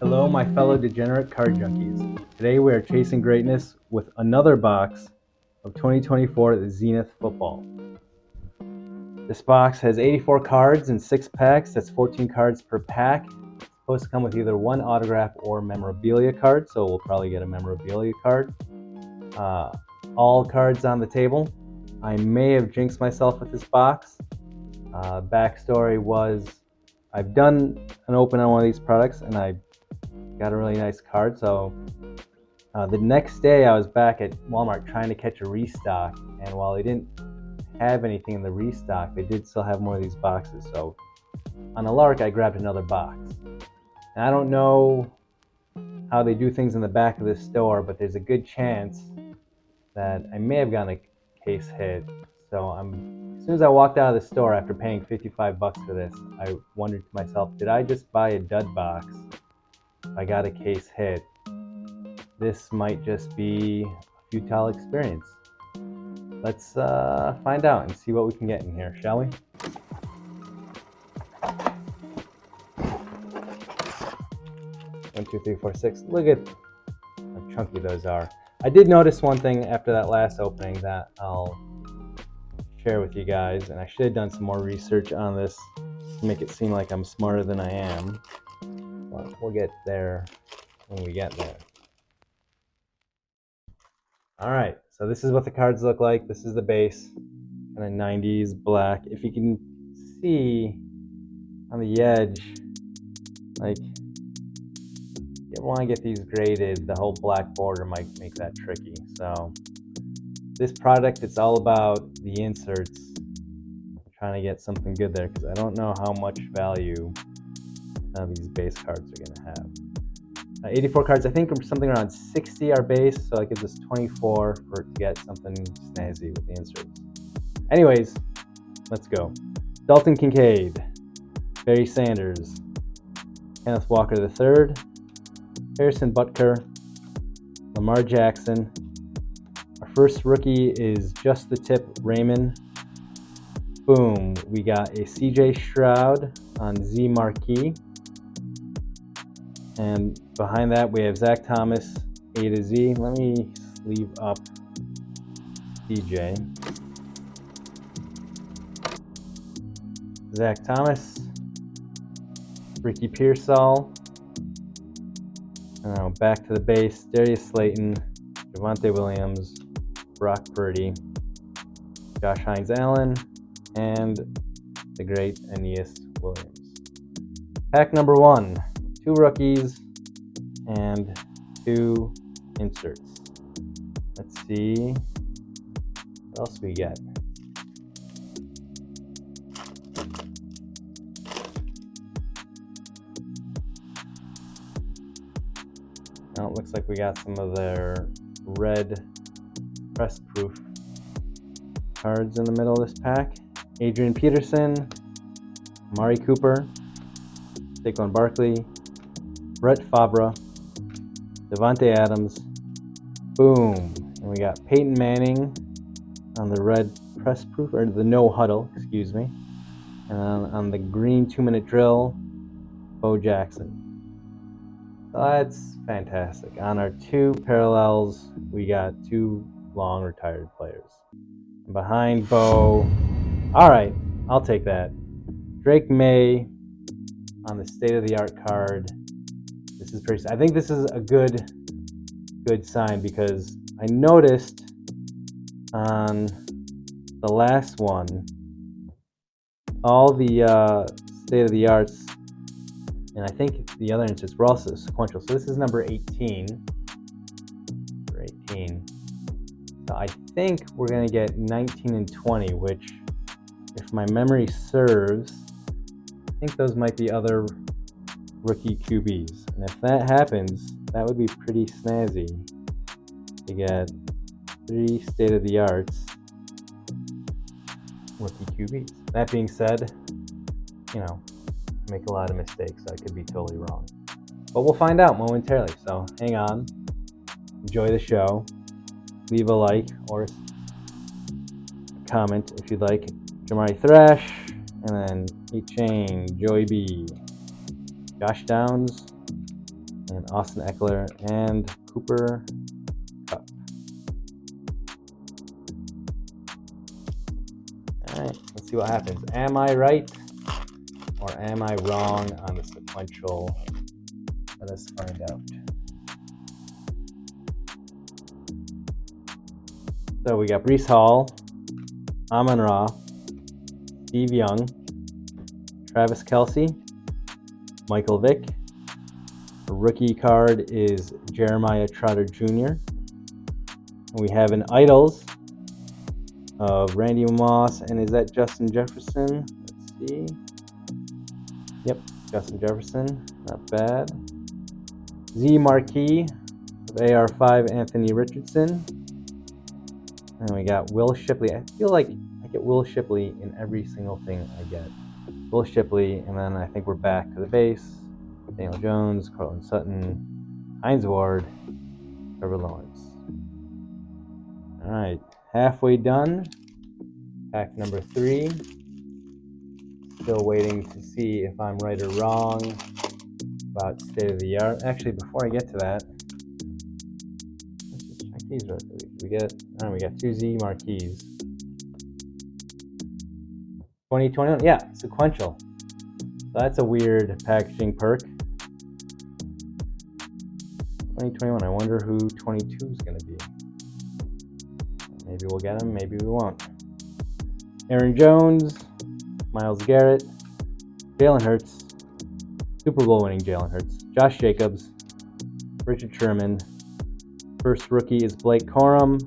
Hello, my fellow degenerate card junkies. Today we are chasing greatness with another box of 2024 Zenith Football. This box has 84 cards in 6 packs. That's 14 cards per pack. It's supposed to come with either one autograph or memorabilia card, so we'll probably get a memorabilia card. All cards on the table. I may have jinxed myself with this box. Backstory was I've done an open on one of these products and I got a really nice card. So the next day I was back at Walmart trying to catch a restock, and while they didn't have anything in the restock, they did still have more of these boxes. So on a lark, I grabbed another box. And I don't know how they do things in the back of this store, but there's a good chance that I may have gotten a case hit. So as soon as I walked out of the store after paying 55 bucks for this, I wondered to myself, did I just buy a dud box? I got a case hit. This might just be a futile experience. Let's find out and see what we can get in here, shall we? One, two, three, four, six. Look at how chunky those are. I did notice one thing after that last opening that I'll share with you guys, and I should have done some more research on this to make it seem like I'm smarter than I am. But we'll get there when we get there. Alright, so this is what the cards look like. This is the base, kind of 90s black. If you can see on the edge, like, you want to get these graded, the whole black border might make that tricky. So this product, it's all about the inserts. I'm trying to get something good there because I don't know how much value these base cards are going to have. 84 cards, I think something around 60 are base, so I give this 24 to get something snazzy with the inserts. Anyways, let's go. Dalton Kincaid, Barry Sanders, Kenneth Walker III, Harrison Butker, Lamar Jackson. Our first rookie is Just the Tip Raymond. Boom, we got a CJ Stroud on Z Marquee. And behind that, we have Zach Thomas, A to Z. Let me sleeve up DJ. Zach Thomas, Ricky Pearsall. Now back to the base, Darius Slayton, Javonte Williams, Brock Purdy, Josh Hines-Allen, and the great Aeneas Williams. Pack number 1. 2 rookies and 2 inserts. Let's see what else we get. Now it looks like we got some of their red press proof cards in the middle of this pack. Adrian Peterson, Amari Cooper, Saquon Barkley, Brett Favre, Devontae Adams, boom, and we got Peyton Manning on the red press proof, or the no huddle, excuse me, and on the green 2-minute drill, Bo Jackson. So that's fantastic. On our 2 parallels, we got 2 long retired players. And behind Bo, all right, I'll take that. Drake May on the state-of-the-art card. This is pretty. I think this is a good sign because I noticed on the last one, all the state-of-the-arts, and I think the other inserts were also sequential. So this is number 18. Number 18. So I think we're going to get 19 and 20, which, if my memory serves, I think those might be other rookie QBs. And if that happens, that would be pretty snazzy to get 3 state-of-the-arts rookie QBs. That being said, I make a lot of mistakes, so I could be totally wrong. But we'll find out momentarily, so hang on. Enjoy the show. Leave a like or a comment if you'd like. Jamari Thrash, and then E-Chain, Joey B, Josh Downs, and Austin Eckler, and Cooper Kupp. Alright, let's see what happens. Am I right or am I wrong on the sequential? Let us find out. So we got Breece Hall, Amon-Ra, Steve Young, Travis Kelce, Michael Vick. The rookie card is Jeremiah Trotter Jr. And we have an Idols of Randy Moss, and is that Justin Jefferson? Let's see. Yep, Justin Jefferson, not bad. Z Marquee of AR5 Anthony Richardson. And we got Will Shipley. I feel like I get Will Shipley in every single thing I get. Will Shipley, and then I think we're back to the base. Daniel Jones, Cortland Sutton, Hines Ward, Trevor Lawrence. All right, halfway done. Pack number 3. Still waiting to see if I'm right or wrong about state of the art. Actually, before I get to that, let's just check these real quick. We got 2 Z marquees. 2021, yeah, sequential. So that's a weird packaging perk. 2021, I wonder who 22 is going to be. Maybe we'll get him, maybe we won't. Aaron Jones, Myles Garrett, Jalen Hurts, Super Bowl winning Jalen Hurts, Josh Jacobs, Richard Sherman. First rookie is Blake Corum.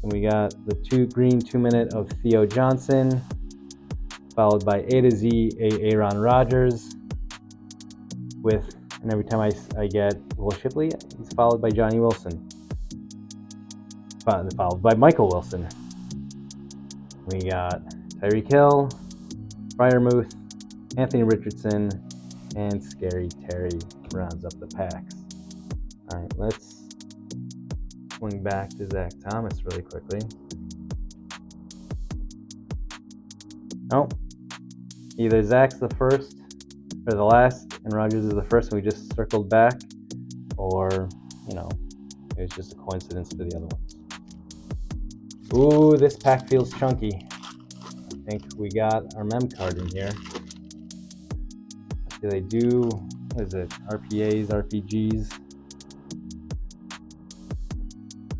And we got the green 2-minute of Theo Johnson, followed by A to Z Aaron Rodgers. And every time I get Will Shipley, he's followed by Johnny Wilson. Followed by Michael Wilson. We got Tyreek Hill, Freiermuth, Anthony Richardson, and Scary Terry rounds up the packs. All right, let's swing back to Zach Thomas really quickly. Oh, either Zach's the first or the last, and Rodgers is the first, and we just circled back, or, it was just a coincidence for the other ones. Ooh, this pack feels chunky. I think we got our mem card in here. Do they do, what is it, RPAs, RPGs?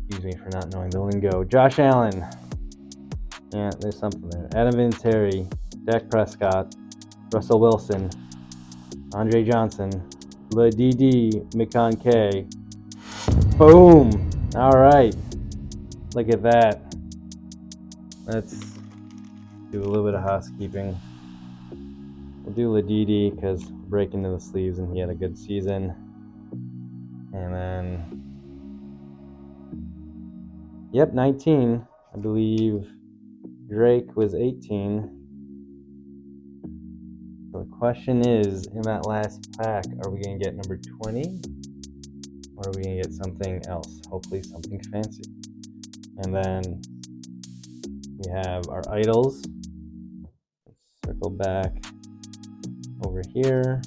Excuse me for not knowing the lingo. Josh Allen. Yeah, there's something there. Adam Vinatieri, Dak Prescott, Russell Wilson, Andre Johnson, LaDD McConkey. Boom! All right. Look at that. Let's do a little bit of housekeeping. We'll do LaDD because we're breaking into the sleeves and he had a good season. And then, yep, 19. I believe Drake was 18. So the question is, in that last pack, are we going to get number 20? Or are we going to get something else? Hopefully something fancy. And then we have our idols. Let's circle back over here.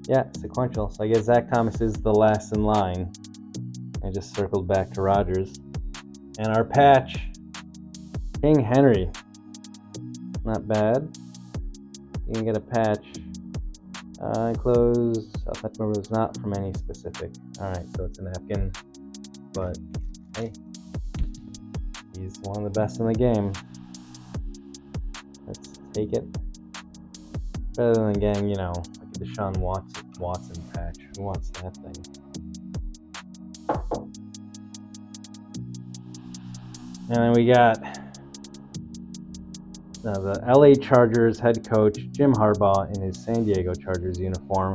Yeah, sequential. So I guess Zach Thomas is the last in line. I just circled back to Rodgers. And our patch, King Henry. Not bad. You can get a patch. Enclosed. Self-match member is not from any specific. Alright, so it's a napkin. But, hey. He's one of the best in the game. Let's take it. Better than getting, like a Deshaun Watson patch. Who wants that thing? And then we got the LA Chargers head coach, Jim Harbaugh, in his San Diego Chargers uniform.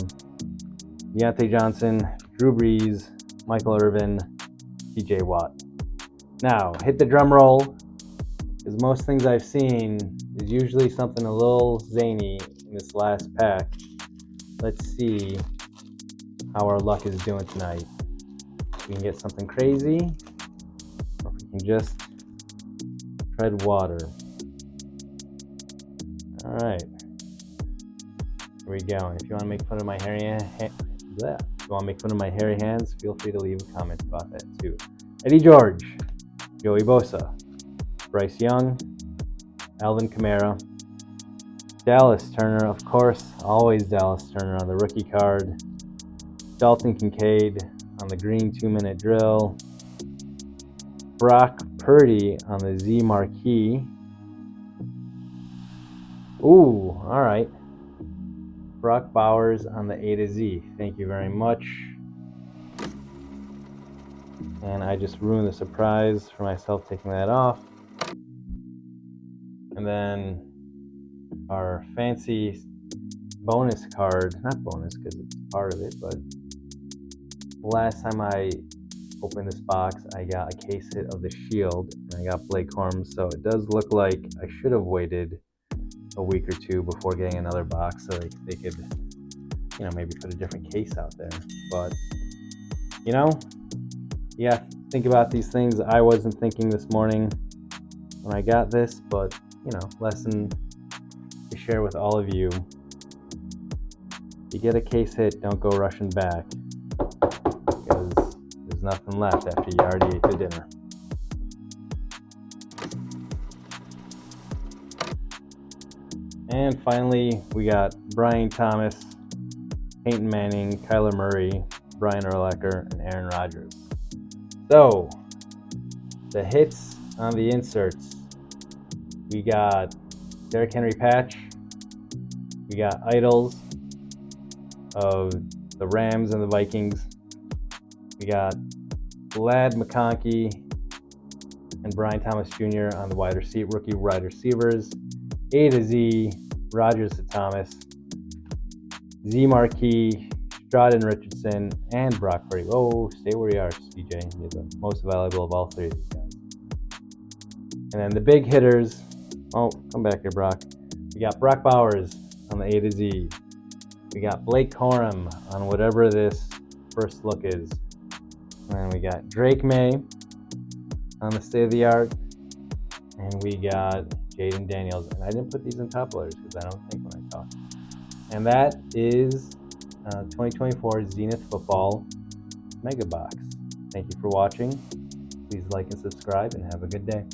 Deontay Johnson, Drew Brees, Michael Irvin, TJ Watt. Now, hit the drum roll, because most things I've seen is usually something a little zany in this last pack. Let's see how our luck is doing tonight. If we can get something crazy, or if we can just tread water. All right. Here we go. And if you want to make fun of my hairy hands, feel free to leave a comment about that too. Eddie George, Joey Bosa, Bryce Young, Alvin Kamara, Dallas Turner, of course, always Dallas Turner on the rookie card, Dalton Kincaid on the green 2-minute drill, Brock Purdy on the Z marquee. Ooh, all right. Brock Bowers on the A to Z. Thank you very much. And I just ruined the surprise for myself taking that off. And then our fancy bonus card, not bonus because it's part of it, but last time I opened this box, I got a case hit of the Shield, and I got Blake Corum, so it does look like I should have waited a week or two before getting another box so they could, maybe put a different case out there. But, yeah, think about these things. I wasn't thinking this morning when I got this, but, lesson to share with all of you. You get a case hit, don't go rushing back, because there's nothing left after you already ate the dinner. And finally, we got Brian Thomas, Peyton Manning, Kyler Murray, Brian Urlacher, and Aaron Rodgers. So, the hits on the inserts. We got Derrick Henry patch. We got idols of the Rams and the Vikings. We got Vlad McConkey and Brian Thomas Jr. on the rookie wide receivers. A to Z, Rodgers to Thomas. Z marquee, Stroud and Richardson, and Brock Purdy. Oh, stay where you are, CJ. You're the most valuable of all three of these guys. And then the big hitters. Oh, come back here, Brock. We got Brock Bowers on the A to Z. We got Blake Corum on whatever this first look is. And then we got Drake May on the state of the art. And we got Jaden Daniels. And I didn't put these in top loaders because I don't think when I talk. And that is 2024 Zenith Football Mega Box. Thank you for watching. Please like and subscribe and have a good day.